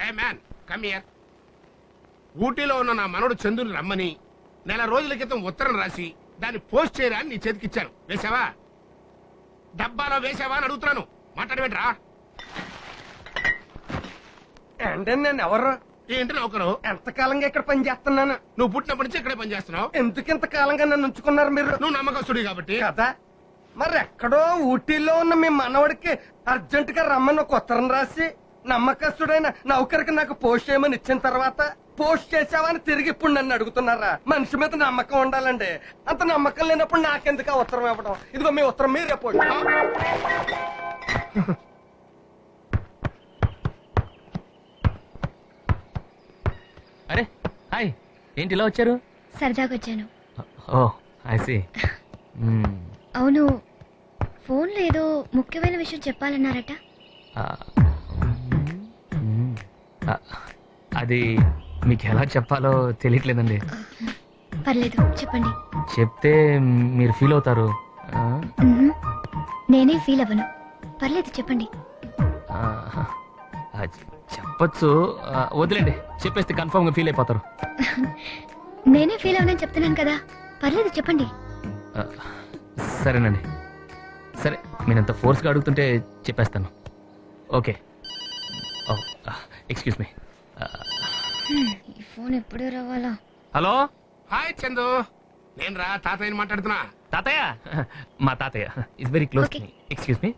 A man come here. ఊటీలో ఉన్న నా మనవడు చందుని రమ్మని నెల రోజుల క్రితం ఉత్తరం రాసి దాన్ని పోస్ట్ చేయరా అని నీ చేతికిచ్చాను. వేసావా? డబ్బాలో వేసావా అని అడుగుతున్నాను. మాట్లాడబెట్రా. అంటే నేను ఎవరు? ఏంటి నౌకరు? ఎంతకాలంగా ఇక్కడ పని చేస్తున్నాను. నువ్వు పుట్టినప్పటి నుంచి ఇక్కడే పని చేస్తున్నావు. ఎందుకు ఇంతకాలంగా నన్ను ఉంచుకున్నారు మీరు? నువ్వు నమ్మకస్తుడి కాబట్టి కదా. మరి ఎక్కడో ఊటీలో ఉన్న మీ మనవడికి అర్జెంట్ గా రమ్మని ఒక ఉత్తరం రాసి నమ్మకస్తుడైన నౌకరికి నాకు పోస్ట్ చేయమని ఇచ్చిన తర్వాత పోస్ట్ చేసావని తిరిగి ఇప్పుడు నన్ను అడుగుతున్నారా? మనిషి మీద నమ్మకం ఉండాలండి. అంత నమ్మకం లేనప్పుడు నాకెందుకు ఆ ఉత్తరం ఇవ్వడం? ఇదిగో మీ ఉత్తరం మీరే పోండి. అరే హాయ్, ఏంటి ఇలా వచ్చారు? సరదాగా వచ్చాను. ఓ ఐ సీ. అవును, ఫోన్లో ఏదో ముఖ్యమైన విషయం చెప్పాలన్నారట. అది మీకు ఎలా చెప్పాలో తెలియట్లేదండి. పర్లేదు, చెప్పండి. చెప్తే మీరు ఫీల్ అవుతారు. నేనే ఫీల్ అవ్వను. పర్లేదు, చెప్పండి. చెప్పచ్చు, వదిలేండి. చెప్పేస్తే కన్ఫర్మ్ గా ఫీల్ అయిపోతారు. నేనే ఫీల్ అవ్వనని చెప్తున్నాను కదా. పర్లేదు, చెప్పండి. సరేనండి, సరే. మీరంత ఫోర్స్గా అడుగుతుంటే చెప్పేస్తాను. ఓకే. Excuse me. ఈ ఫోన్ ఎప్పుడు రావాలా? హలో. హాయ్ చందు, నేను రా తాతయ్యని మాట్లాడుతున్నా. తాతయ్య? మా తాతయ్య is very close. Excuse me.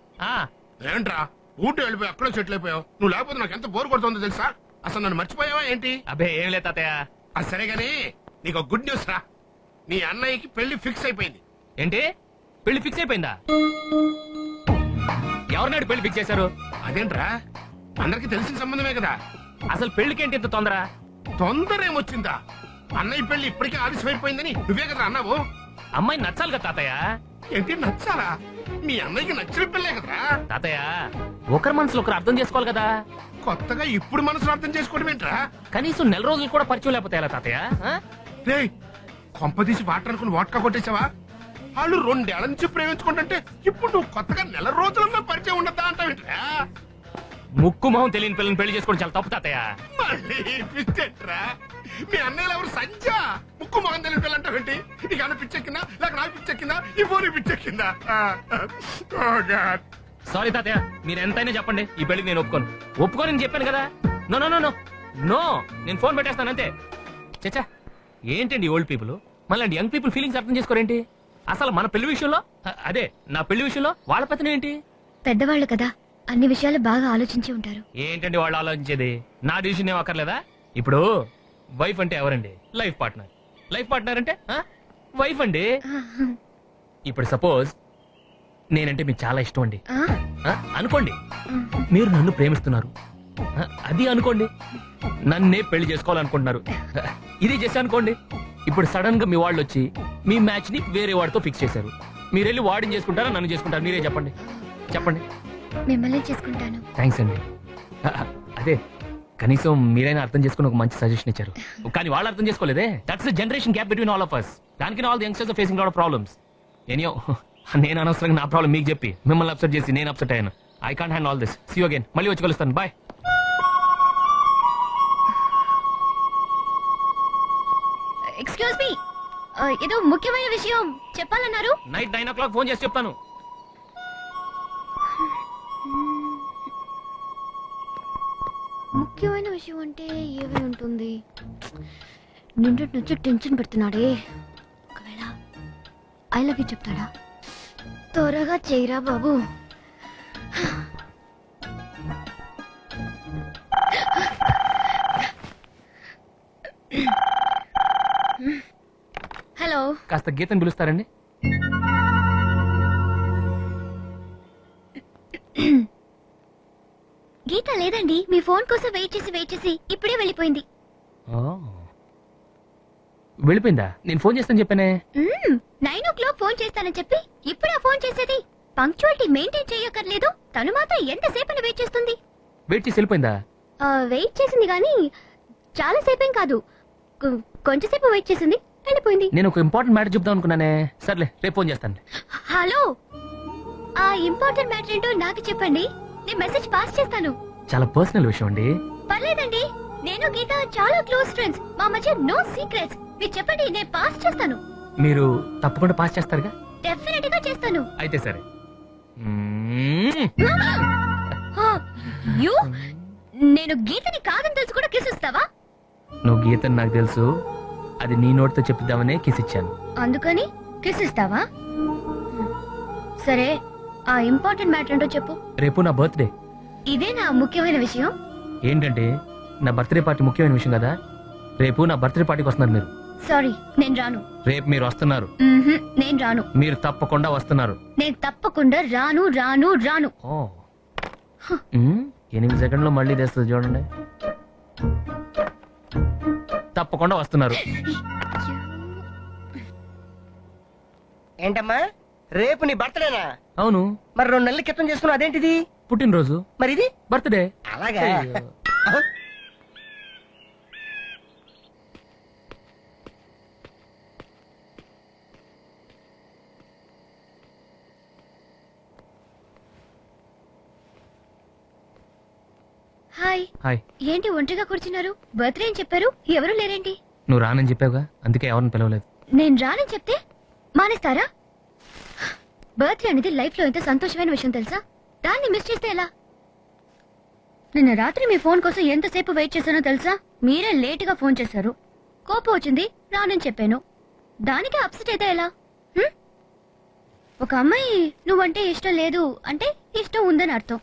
ఏంట్రా ఊటీ వెళ్ళిపోయి అక్కడో సెటిల్ అయిపోయావు? నువ్వు లేకపోతే నాకు ఎంత బోర్ కొడుతుందో తెలుసా? అసలు నన్ను మర్చిపోయావా ఏంటి? అబ్బే ఏం లేదు తాతయ్య. అది సరే గానీ నీకు ఒక గుడ్ న్యూస్ రా. నీ అన్నయ్యకి పెళ్లి ఫిక్స్ అయిపోయింది. ఏంటి? పెళ్లి ఫిక్స్ అయిపోయిందా? ఎవరినాడు పెళ్లి ఫిక్స్ చేశారు? అదేంట్రా, అందరికి తెలిసిన సంబంధమే కదా. అసలు పెళ్లికి ఏంటి ఇంత తొందర? తొందర ఏమొచ్చిందా? అన్నయ్య పెళ్లి ఇప్పటికే ఆలస్యం అయిపోయిందని నువ్వే కదా అన్నావు. అమ్మాయి నచ్చాలి కదా తాతయ్య. ఏంటి నచ్చాలా? మీ అన్నయ్యకి నచ్చిన పెళ్ళే కదరా. తాతయ్య, ఒకరి మనసులో ఒకరు అర్థం చేసుకోవాలి కదా. కొత్తగా ఇప్పుడు మనసులో అర్థం చేసుకోవడం ఏంట్రా? కనీసం నెల రోజులు కూడా పరిచయం లేకపోతే ఎలా తాతయ్య? రేయ్, కొంపదీసి వాటర్ అనుకుని వాట్కా కొట్టేసావా? వాళ్ళు 2 ఏళ్ల నుంచి ప్రేమించుకుంటుంటే ఇప్పుడు నువ్వు కొత్తగా నెల రోజులన్నా పరిచయం ఉండద్దా అంటావేంట్రా? ముక్కు మొహం తెలియని పిల్లని పెళ్లి చేసుకోవడం చాలా తప్పు తాతయ్య. మళ్ళీ పిచ్చెట్రా. మీ అన్నయ్యలు ఎవరు సంజా? ముక్కు మొహం తెలియని పిల్ల అంటావేంటి? నీకు అన్న పిచ్చెక్కిందా లేక నాకు పిచ్చెక్కిందా? ఈ ఫోన్ పిచ్చెక్కిందా? సారీ తాతయ్య, మీరు ఎంతైనా చెప్పండి, ఈ పెళ్లికి నేను ఒప్పుకోని చెప్పాను కదా. No no no no no, నేను ఫోన్ పెట్టేస్తాను అంతే. చచ్చా, ఏంటండి ఓల్డ్ పీపుల్ మళ్ళీ యంగ్ పీపుల్ ఫీలింగ్స్ అర్థం చేసుకోరేంటి? అసలు మన పెళ్లి విషయంలో, అదే నా పెళ్లి విషయంలో వాళ్ళ పెత్తనం ఏంటి? పెద్దవాళ్ళు కదా, అన్ని విషయాలు బాగా ఆలోచించి ఉంటారు. ఏంటండి వాళ్ళు ఆలోచించేది? నా డిసిషన్ ఏం అక్కర్లేదా? ఇప్పుడు వైఫ్ అంటే ఎవరండి? Life partner. లైఫ్ పార్ట్నర్ అంటే వైఫ్ అండి. ఇప్పుడు సపోజ్ నేనంటే మీకు చాలా ఇష్టం అండి అనుకోండి. మీరు నన్ను ప్రేమిస్తున్నారు అది అనుకోండి. నన్నే పెళ్లి చేసుకోవాలనుకుంటున్నారు ఇది చేసి అనుకోండి. ఇప్పుడు సడన్ గా మీ వాళ్ళు వచ్చి మీ మ్యాచ్ ని వేరే వాడితో ఫిక్స్ చేశారు. మీరు వెళ్ళి వాడిని చేసుకుంటారా నన్ను చేసుకుంటారా? మీరే చెప్పండి. చెప్పండి. మిమ్మల్ని చేసుకుంటాను. థ్యాంక్స్ అండి. అదే కనీసం మీరైనా అర్థం చేసుకుని ఒక మంచి సజెషన్ ఇచ్చారు. కానీ వాళ్ళు అర్థం చేసుకోలేదే. That's the generation gap between all of us. దానికి all the youngsters are facing lot of problems. ఎనియో నేను అనవసరంగా నా ప్రాబ్లం మీకు చెప్పి మిమ్మల్ని అప్సెట్ చేసి నేను అప్సెట్ అయ్యాను. I can't handle all this. See you again. మళ్ళీ వచ్చి కలుస్తాను. బాయ్. ఎక్స్క్యూజ్ మీ, ఏదో ముఖ్యమైన విషయం చెప్పాలన్నారు. నైట్ 9 o'clock ఫోన్ చేసి చెప్తాను. ముఖ్యమైన విషయం అంటే ఏమై ఉంటుంది? నిన్నటి నుంచి టెన్షన్ పెడుతున్నాడే. ఒకవేళ ఐ లవ్ యూ చెప్తాడా? త్వరగా చేయరా బాబు. హలో, కాస్త గీతను పిలుస్తారండి? గీత లేదండి. మీ ఫోన్ కోసం వెయిట్ చేసి ఇప్పుడే వెళ్ళిపోయింది. వెళ్ళిపోయిందా? నేను ఫోన్ చేస్తాను చెప్పానే. 9 o'clock ఫోన్ చేస్తానని చెప్పి ఇప్పుడే ఫోన్ చేసేది. పంక్చువాలిటీ మెయింటైన్ చేయక్కర్లేదు. తను మాత్రం ఎంతసేపని వెయిట్ చేస్తుంది? వెయిట్ చేసి వెళ్ళిపోయిందా? వెయిట్ చేసింది కానీ చాలా సేపేం కాదు, కొంచెంసేపు వెయిట్ చేసింది, వెళ్ళిపోయింది. నేను ఒక ఇంపార్టెంట్ మ్యాటర్ చెప్దాం అనుకున్నానే. సర్లే, రేపు ఫోన్ చేస్తాను. హలో, ఆ ఇంపార్టెంట్ మ్యాటర్ ఏంటో నాకు చెప్పండి. నేను మెసేజ్ పాస్ చేస్తాను. చాలా పర్సనల్ విషయం అండి. పర్లేదండి, నేను గీత చాలా క్లోజ్ ఫ్రెండ్స్. మా మధ్య నో సీక్రెట్స్. మీరు చెప్పండి, నేను పాస్ చేస్తాను. మీరు తప్పకుండా పాస్ చేస్తారుగా? డెఫినెట్ గా చేస్తాను. అయితే సరే. యు నేను గీతని కాదని తెలుసు కూడా కిస్ ఇస్తావా? నువ్వు గీతని నాకు తెలుసు, అది నీ నోటితో చెప్తామనే కిస్ ఇచ్చాను. అందుకని కిస్ ఇస్తావా? సరే, ఆ ఇంపార్టెంట్ మ్యాటర్ ఏంటో చెప్పు. రేపు నా బర్త్డే. ఇదే నా ముఖ్యమైన విషయం. ఏంటంటే నా బర్త్డే పార్టీ ముఖ్యమైన విషయం కదా. రేపు నా బర్త్డే పార్టీకి వస్తున్నారు మీరు. సారీ, నేను రాను. రేపు మీరు వస్తున్నారు. నేను రాను. మీరు తప్పకుండా వస్తున్నారు. నేను తప్పకుండా రాను రాను రాను. 8 సెకండ్లో మళ్ళీ తెస్తుంది చూడండి. తప్పకుండా వస్తున్నారు. ఏంటమ్మా రేపు నీ బర్త్డేనా? అవును. మరి 2 నెలల క్రితం చేసుకున్నావు, అదేంటిది? పుట్టినరోజు. మరి ఇది బర్త్డే. అలాగా? హాయ్. హాయ్. ఏంటి ఒంటరిగా కూర్చున్నారు? బర్త్డే అని చెప్పారు, ఎవరు లేరేంటి? నువ్వు రానని చెప్పావుగా, అందుకే ఎవరిని పిలవలేదు. నేను రానని చెప్తే మానేస్తారా? బర్త్డే అనేది లైఫ్ లో ఎంత సంతోషమైన విషయం తెలుసా? దాన్ని మిస్ చేస్తే ఎలా? నిన్న రాత్రి మీ ఫోన్ కోసం ఎంతసేపు వెయిట్ చేశానో తెలుసా? మీరే లేట్ గా ఫోన్ చేశారు. కోపం వచ్చింది, రానని చెప్పాను. దానికి అప్సెట్ అయితే ఎలా? ఒక అమ్మాయి నువ్వంటే ఇష్టం లేదు అంటే ఇష్టం ఉందని అర్థం.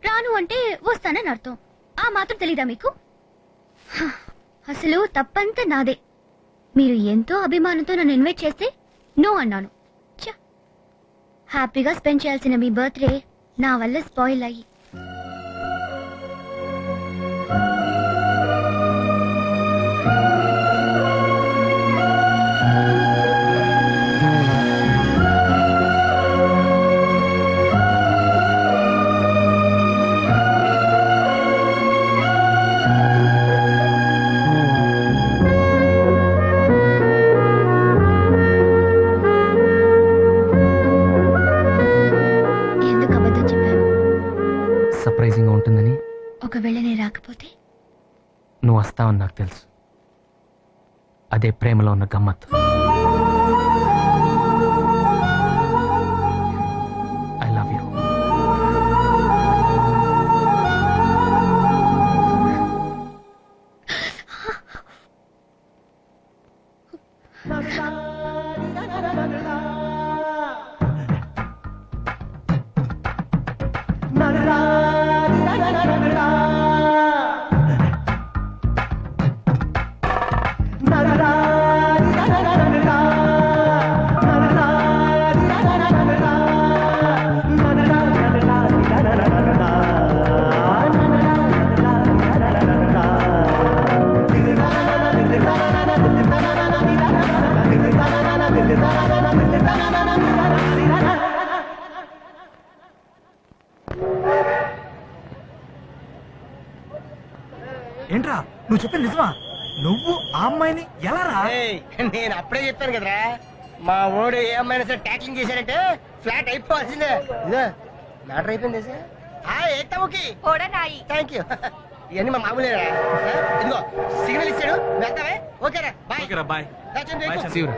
రాను అంటే వస్తానని అర్థం. ఆ మాత్రం తెలీదా మీకు? అసలు తప్పంతా నాదే. మీరు ఎంతో అభిమానంతో నన్ను ఇన్వైట్ చేస్తే నో అన్నాను. హ్యాపీగా స్పెండ్ చేయాల్సిన మీ బర్త్డే నా వల్ల స్పాయిల్ అయ్యి. సర్ప్రైజింగ్ గా ఉంటుందని. ఒకవేళ నేను రాకపోతే? నువ్వు వస్తావని నాకు తెలుసు. అదే ప్రేమలో ఉన్న గమ్మత్తు. I love you. ఏంట్రా నువ్వు చెప్పింది నిజమా? నువ్వు ఆ అమ్మాయిని ఎలా రా? నేను అప్పుడే చెప్పాను కదరా, మా ఓడు ఏ అమ్మాయినా సరే ట్యాక్లింగ్ చేశారంటే ఫ్లాట్ అయిపోవాల్సిందే. ఇదో మ్యాటర్ అయిపోయింది సార్. Thank you. ఇవన్నీ మా మామూలేరా. ఇదిగో సిగ్నల్ ఇచ్చాడు, వెళ్తావే? ఓకేరా, బాయ్. ఓకేరా, బాయ్. See you.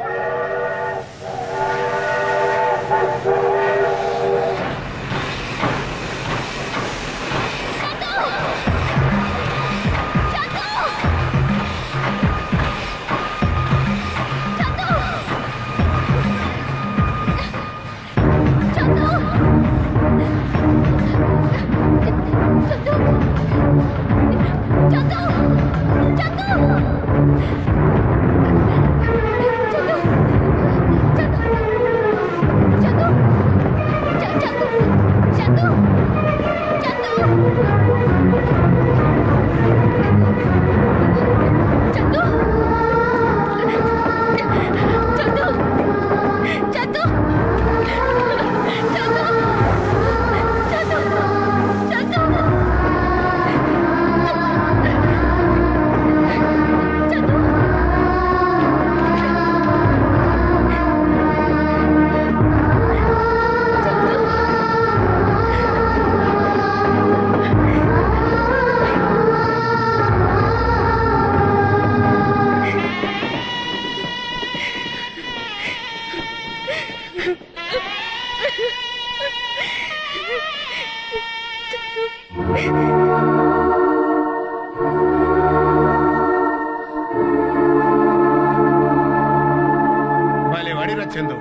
వాడిరా చందు,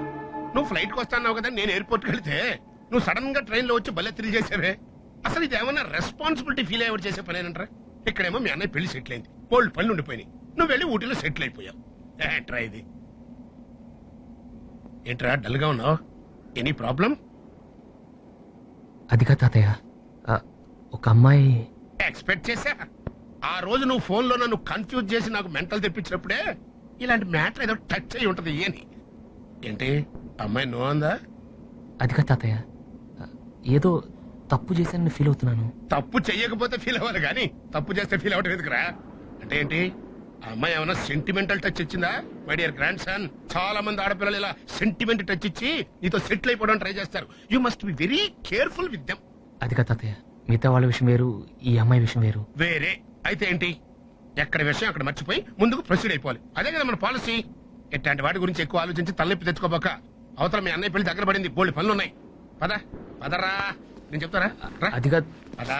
నువ్వు ఫ్లైట్ కి వస్తాన్నావు కదా, నేను ఎయిర్పోర్ట్కి వెళ్తే నువ్వు సడన్ గా ట్రైన్ లో వచ్చి భలే తిరిగి చేసావే. అసలు ఇది ఏమన్నా రెస్పాన్సిబిలిటీ ఫీల్ అయ్యేవాడు చేసే పనేనంటారా? ఇక్కడేమో మీ అన్నయ్య పెళ్లి సెటిల్ అయింది, బోల్డ్ పనులు ఉండిపోయినాయి, నువ్వు వెళ్ళి ఊటీలో సెటిల్ అయిపోయావు. ఏంట్రా ఇది? ఏంట్రా డల్ గా ఉన్నావు? Any problem? అదిగా తాతయ్య, ఒక అమ్మాయి. ఎక్స్పెక్ట్ చేశా. ఆ రోజు నువ్వు ఫోన్ లో నన్ను కన్ఫ్యూజ్ చేసి నాకు మెంటల్ తెప్పించినప్పుడే ఇలాంటి మ్యాటర్ ఏదో టచ్ అయి ఉంటది అని. ఏంటి అమ్మాయి నో అందా? అదిగా తాతయ్య, ఏదో తప్పు చేశానని ఫీల్ అవుతున్నాను. తప్పు చెయ్యకపోతే ఫీల్ అవ్వాలి కానీ తప్పు చేస్తే ఫీల్ అవ్వటం ఎందుకురా? అంటే ఏంటి ఆ అమ్మాయి ఏమైనా సెంటిమెంటల్ టచ్ ఇచ్చిందా? మై డియర్ గ్రాండ్ సన్, చాలా మంది ఆడపిల్లలు ఇలా సెంటిమెంట్ టచ్ ఇచ్చి నీతో సెటిల్ అయిపోవడం ట్రై చేస్తారు. You must be very careful with them. అదిగా తాతయ్య, మిగతా వాళ్ళ విషయం వేరు, ఈ అమ్మాయి విషయం వేరు. వేరే అయితే ఏంటి? ఎక్కడ విషయం అక్కడ మర్చిపోయి ముందుకు ప్రొసీడ్ అయిపోవాలి. అదే కదా మన పాలసీ. ఇట్లాంటి వాటి గురించి ఎక్కువ ఆలోచించి తలనొప్పి తెచ్చుకోబోక. అవతల మీ అన్నయ్య పెళ్లి దగ్గర పడింది, బోల్డ్ పనులు ఉన్నాయి. పద పదరా, నేను చెప్తారా? అదిగా పదా.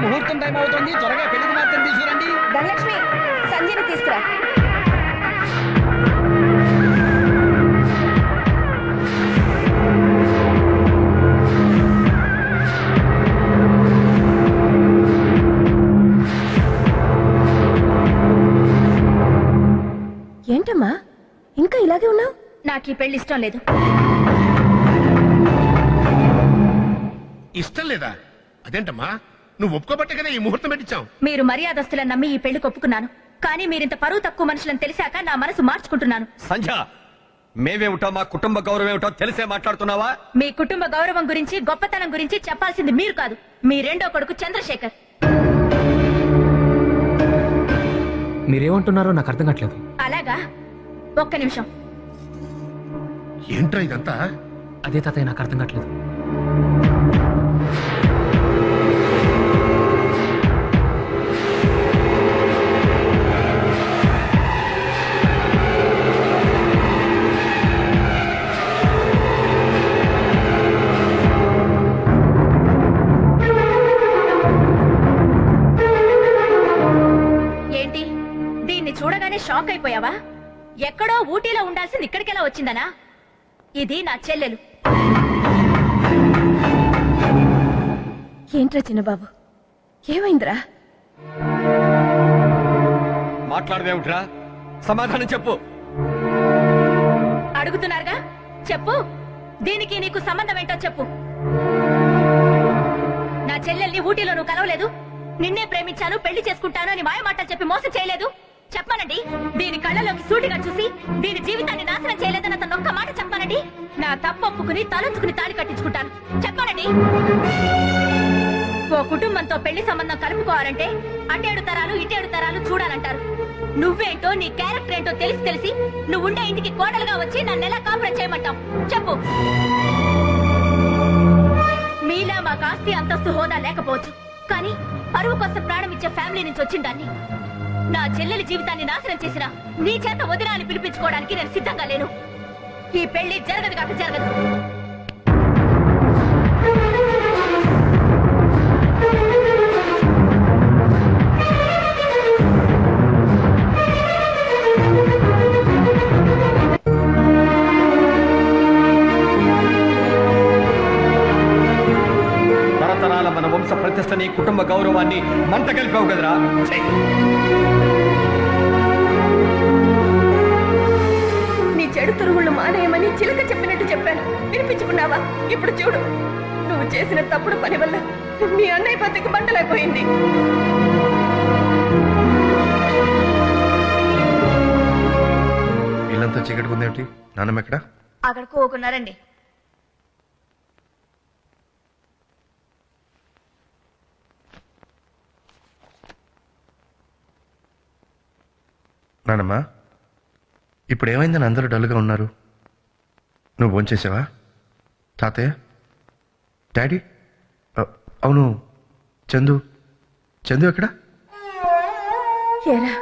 ముహూర్తం టైం అవుతుంది, త్వరగా పెళ్లికి మాత్రం తీసుకురండి. ధనలక్ష్మి, సంజయ్ని తీసుకురా. ఏంటమ్మా ఇంకా ఇలాగే ఉన్నావు? నాకు ఈ పెళ్లి ఇష్టం లేదు. ఇష్టం లేదా? అదేంటమ్మా, నువ్వు ఒప్పుకోబట్టే కదా ఈ ముహూర్తం పెట్టించావు. మీరు మర్యాదస్తులను నమ్మి ఈ పెళ్లికి ఒప్పుకున్నాను, కానీ మీరింత పరువు తక్కువ మనుషులను తెలిసాక నా మనసు మార్చుకుంటున్నాను. సంధ్య, మేమేమిటో మా కుటుంబ గౌరవం ఏమిటో తెలిసే మాట్లాడుతున్నావా? మీ కుటుంబ గౌరవం గురించి గొప్పతనం గురించి చెప్పాల్సింది మీరు కాదు, మీ రెండో కొడుకు చంద్రశేఖర్. మీరేమంటున్నారో నాకు అర్థం కావట్లేదు. అలాగా, ఒక్క నిమిషం. ఏంట్రా ఇదంతా? అదే తాతయ్య, నాకు అర్థం కావట్లేదు. ఏంటి, దీన్ని చూడగానే షాక్ అయిపోయావా? ఎక్కడో ఊటీలో ఉండాల్సింది ఇక్కడికెలా వచ్చిందనా? ఇది నా చెల్లెలు. ఏంట్రా చిన్నబాబు, ఏమైందిరా? మాట్లాడదేమిట్రా? సమాధానం చెప్పు. అడుగుతున్నారుగా, చెప్పు. దీనికి నీకు సంబంధం ఏంటో చెప్పు. నా చెల్లెల్ని ఊటీలో నువ్వు కలవలేదు, నిన్నే ప్రేమించాను, పెళ్లి చేసుకుంటాను అని మాయ మాటలు చెప్పి మోసం చేయలేదు. చెప్పానండి, దీని కళ్ళలోకి సూటిగా చూసి దీని జీవితాన్ని నాశనం చేయలేదని అతను ఒక్క మాట చెప్పానండి. నా తప్పు ఒప్పుకుని తలంచుకుని తాళి కట్టించుకుంటాను. చెప్పానండి. ఓ కుటుంబంతో పెళ్లి సంబంధం కలుపుకోవాలంటే అటేడు తరాలు ఇటేడు తరాలు చూడాలంటారు. నువ్వేంటో, నీ క్యారెక్టర్ ఏంటో తెలిసి తెలిసి నువ్వుండే ఇంటికి కోడలుగా వచ్చి నన్ను ఎలా కాపురం చేయమంటావు? చెప్పు. మీలా మాకు ఆస్తి అంతస్తు హోదా లేకపోవచ్చు, కానీ పరువు కోసం ప్రాణం ఇచ్చే ఫ్యామిలీ నుంచి వచ్చిందాన్ని. నా చెల్లెలి జీవితాన్ని నాశనం చేసిన నీ చేత వదినాన్ని పిలిపించుకోవడానికి నేను సిద్ధంగా లేను. ఈ పెళ్లి జరగదు కాక జరగదు. ప్రతిష్టని కుటుంబ గౌరవాన్ని మంట కలిపావు కదరా. ఛీ! నీ చెడు తురుగుళ్ళు మానేయమని చిలక చెప్పినట్టు చెప్పాను, వినిపించుకున్నావా? ఇప్పుడు చూడు, నువ్వు చేసిన తప్పుడు పని వల్ల మీ అన్నయ్య బతికి మంటలైపోయింది. ఇల్లంతా చీకటి ఉందేమిటి? నాన్నమ్మ ఎక్కడ? అక్కడ కోకున్నారండి. నానమ్మ, ఇప్పుడు ఏమైందని అందరూ డల్గా ఉన్నారు? నువ్వు భోంచేసావా? తాతయ్య, డాడీ, అవును, చందు చందు ఎక్కడ? ఏరా,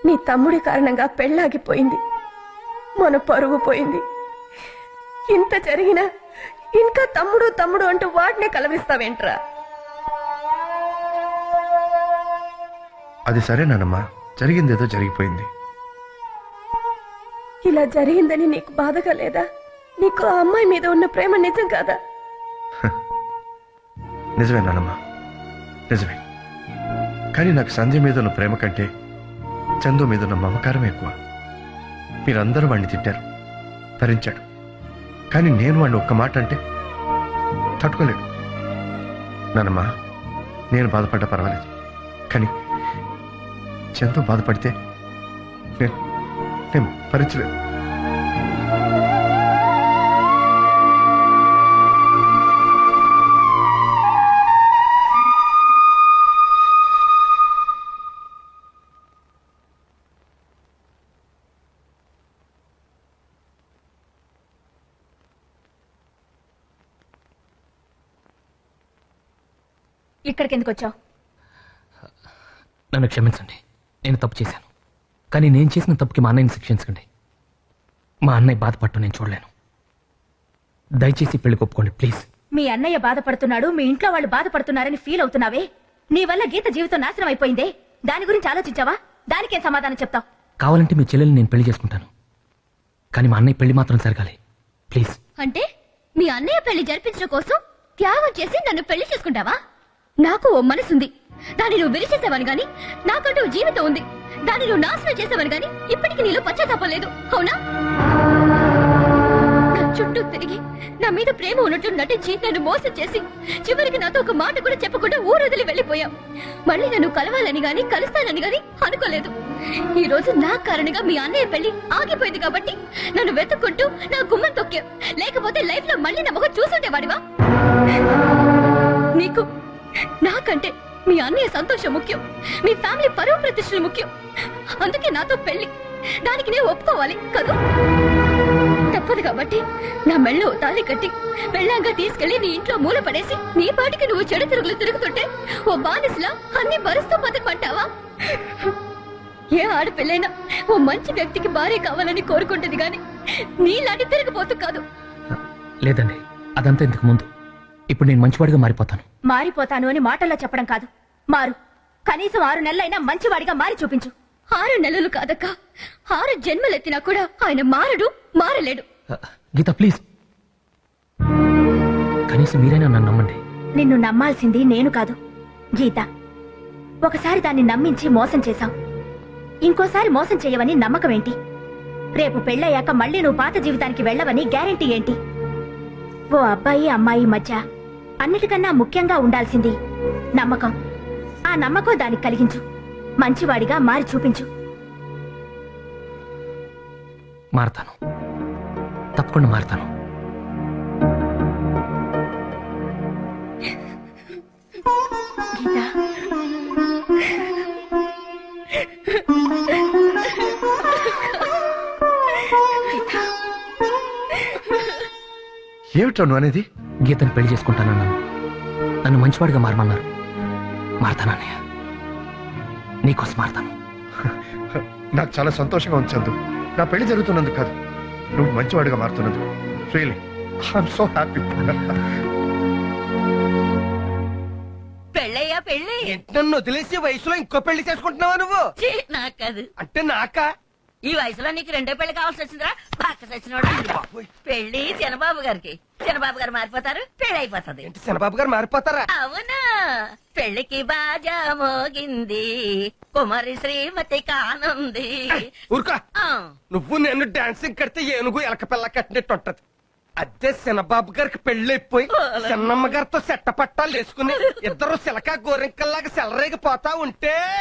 నీ తమ్ముడి కారణంగా పెళ్ళాగిపోయింది, మన పరువు పోయింది. ఇంత జరిగినా ఇంకా తమ్ముడు తమ్ముడు అంటూ వాడినే కలవరిస్తావేంట్రా? అది సరే నానమ్మ, జరిగిందేదో జరిగిపోయింది. ఇలా జరిగిందని నీకు బాధగా లేదా? నీకు ఆ అమ్మాయి మీద ఉన్న ప్రేమ నిజం కాదా? నిజమే నానమ్మ, నిజమే. కానీ నాకు సంధ్య మీద ఉన్న ప్రేమ కంటే చందు మీద ఉన్న మమకారం ఎక్కువ. మీరందరూ వాడిని తిట్టారు, భరించాడు. కానీ నేను వాడిని ఒక్క మాట అంటే తట్టుకోలేడు. నానమ్మ, నేను బాధపడ్డా పర్వాలేదు, కానీ చందు బాధపడితే నేను భరించలేదు. ఇక్కడికి ఎందుకు వచ్చావు? నన్ను క్షమించండి, నేను తప్పు చేశాను. కానీ నేను చేసిన తప్పుకి మా అన్నయ్యని శిక్షించకండి. మా అన్నయ్య బాధపడటం నేను చూడలేను. దయచేసి పెళ్లి ఒప్పుకోండి ప్లీజ్. మీ అన్నయ్య బాధపడుతున్నాడు, మీ ఇంట్లో వాళ్ళు బాధపడుతున్నారని ఫీల్ అవుతున్నావే. నీ వల్ల గీత జీవితం నాశనం అయిపోయిందే, దాని గురించి ఆలోచించావా? దానికేం సమాధానం చెప్తావు? కావాలంటే మీ చెల్లెల్ని నేను పెళ్లి చేసుకుంటాను, కానీ మా అన్నయ్య పెళ్లి మాత్రం జరగాలి ప్లీజ్. అంటే మీ అన్నయ్య పెళ్లి జరిపించడం కోసం త్యాగం చేసి నన్ను పెళ్లి చేసుకుంటావా? నాకు ఓ మనసుంది, దాన్ని నువ్వు విరిచేసావని గాని, నాకంటూ జీవితం ఉంది, దాన్ని నువ్వు నాశనం చేసావని గాని ఇప్పటికీ నీలో పశ్చాత్తాపం లేదు, అవునా? నా చుట్టూ తిరిగి నా మీద ప్రేమ ఉన్నట్టు నటించి నన్ను మోసం చేసి చివరికి నాతో ఒక మాట కూడా చెప్పకుండా ఊరొదిలి వెళ్ళిపోయావు. మళ్ళీ నన్ను కలవాలని గాని కలుస్తానని గాని అనుకోలేదు. ఈ రోజు నా కారణంగా మీ అన్నయ్య పెళ్లి ఆగిపోయింది కాబట్టి నన్ను వెతుక్కుంటూ నా గుమ్మం తొక్కా. లేకపోతే లైఫ్ లో మళ్ళీ నా మొహం చూసుండేవాడివా? నీకు నాకంటే మీ అన్నయ్య సంతోషం ముఖ్యం, మీ ఫ్యామిలీ పరువు ప్రతిష్టలు ముఖ్యం. అందుకే నాతో పెళ్లి, దానికి నేను ఒప్పుకోవాలి కదూ? తప్పదు కాబట్టి నా మెళ్ళో తాళి కట్టి పెళ్ళంగా తీసుకెళ్లి నీ ఇంట్లో మూల పడేసి నీ పాటికి నువ్వు చెడు తిరుగులు తిరుగుతుంటే ఓ బానిసలా అన్ని భరుస్తూ బతకమంటావా? ఏ ఆడపిల్లైనా ఓ మంచి వ్యక్తికి భార్య కావాలని కోరుకుంటుంది గాని నీలాంటి తిరగబోతు కాదు. లేదండి, అదంతా ఇంతకు ముందు. ఇప్పుడు నేను మంచివాడిగా మారిపోతాను. మారిపోతాను అని మాటల్లో చెప్పడం కాదు, మారు. కనీసం 6 నెలలైనా మంచివాడిగా మారి చూపించు. 6 నెలలు కాదక్క, 6 జన్మలెత్తినా కూడా ఆయన మారలేడు. గీత ప్లీజ్, కనీసం మీరైనా నన్ను నమ్మండి. నిన్ను నమ్మాల్సింది నేను కాదు, గీత. ఒకసారి దాన్ని నమ్మించి మోసం చేశావు, ఇంకోసారి మోసం చేయవని నమ్మకం ఏంటి? రేపు పెళ్ళయ్యాక మళ్ళీ నువ్వు పాత జీవితానికి వెళ్ళవని గ్యారెంటీ ఏంటి? ఓ అబ్బాయి అమ్మాయి మధ్య అన్నిటికన్నా ముఖ్యంగా ఉండాల్సింది నమ్మకం. ఆ నమ్మకం దానికి కలిగించు, మంచివాడిగా మారి చూపించు. మారతాను, తప్పకుండా మారతాను. గీత, ఏమిటో నువ్వు అనేది? గీతను పెళ్లి చేసుకుంటానన్నాను, నన్ను మంచివాడిగా మారమన్నారు. మారతానన్నయ్య, నీకోసం మారతాను. నాకు చాలా సంతోషంగా ఉంది చందు. నా పెళ్లి జరుగుతున్నందుకు కాదు, నువ్వు మంచివాడిగా మారుతున్నందుకు. Really I'm so happy. పెళ్ళయ్యా పెళ్ళి. నన్ను వదిలేసి వయసులో ఇంకో పెళ్లి చేసుకుంటున్నావా నువ్వు? నాకదు. అంటే నాకా? ఈ వయసులో నీకు రెండో పెళ్లి కావాల్సి వచ్చిందిరా పక్క సచ్చినోడా పెళ్లి చిన్నబాబు గారికి చిన్నబాబు గారు మారిపోతారు పెళ్లి అయిపోతుంది ఏంటి చిన్నబాబు గారు మారిపోతారా? అవునా పెళ్లికి బాజా మోగింది కుమారి శ్రీమతి కానుంది ఊరుకో. ఆ, నువ్వు నేను డాన్సింగ్ కడితే ఏనుగు ఎలక పిల్ల కట్టినట్టు ఉంటది. అదే చిన్నబాబు గారికి పెళ్ళైపోయి చిన్నమ్మ గారితో సెట్ట పట్టాలు వేసుకుని ఇద్దరు సిలకా గోరింకల్లాగా సెలరేగిపోతా ఉంటే